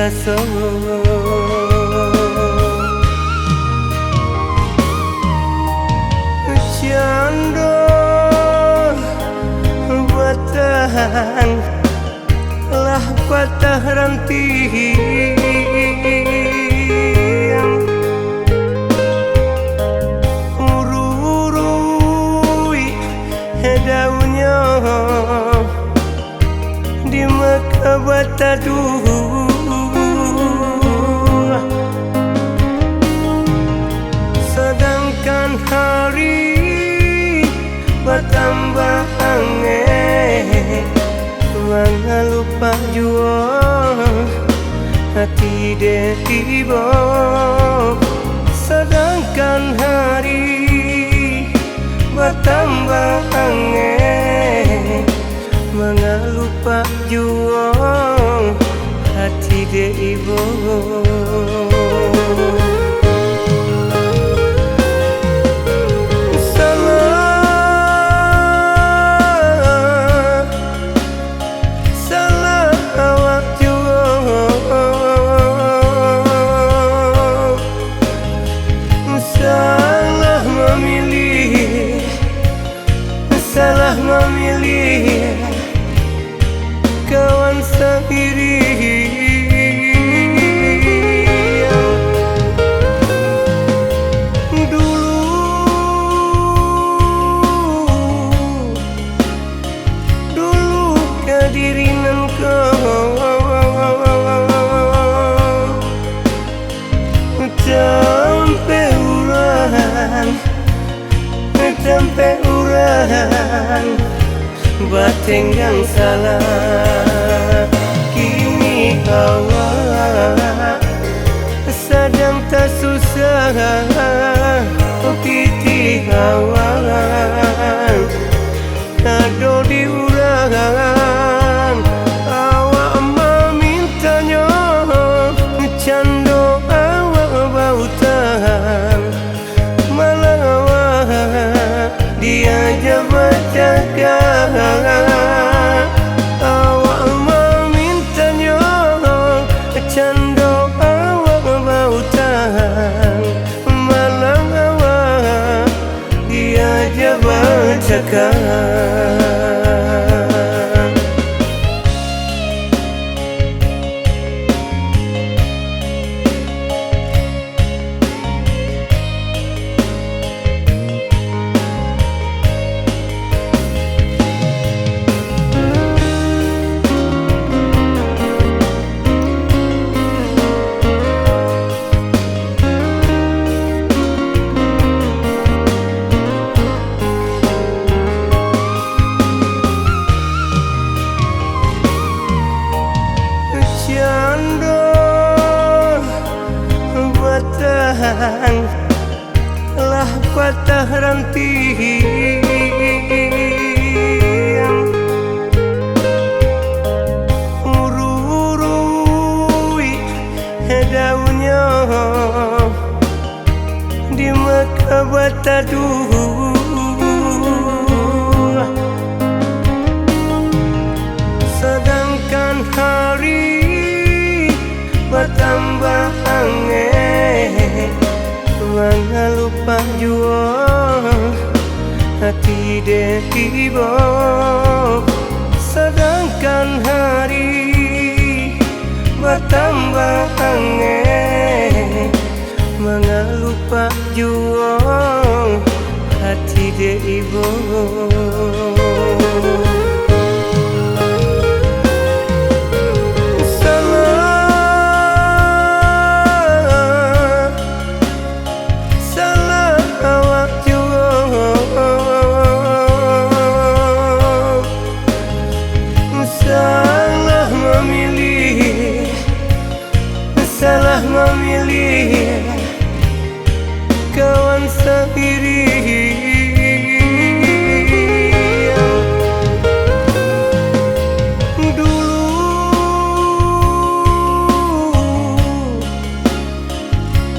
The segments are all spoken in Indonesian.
rasa canda batahan lah patah ranting ururui daunnya di maka bataduh sedangkan hari bertambah aneh manga lupa jua hati de tiba sedangkan hari bertambah aneh manga lupa jua hati de ibu salah memilih kawan sendiri dulu kehadiran kau sampai urahan bateng yang salah kini awak sedang tak susah piti awak kado diurang awak memintanya cando awak bautan dia bercakap awak memintanya cando awak bautan malam awak dia bercakap lah patah ranting ururui daunnya di maka bataduh sedangkan hari bertambah aneh manga lupa jua hati de tiba sedangkan hari bertambah aneh manga lupa jua hati de ibu salah memilih kawan sendiri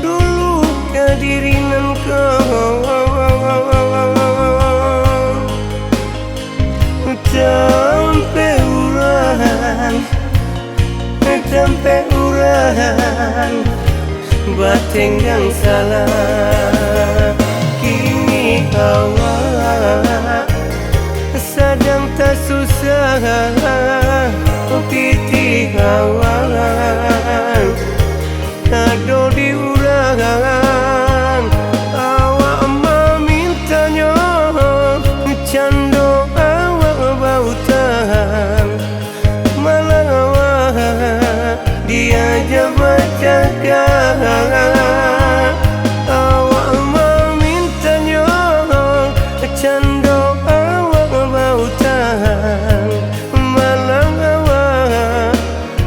dulu kehadiran kau sampai urahan diurang bateng yang salah. Kini awak sedang tak susah piti awak kado diurang. Awak memintanya cando awak bautan malah awak diajak bercakap. Awak memintanya cando awak bautan malah awak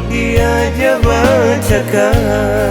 diajak bercakap.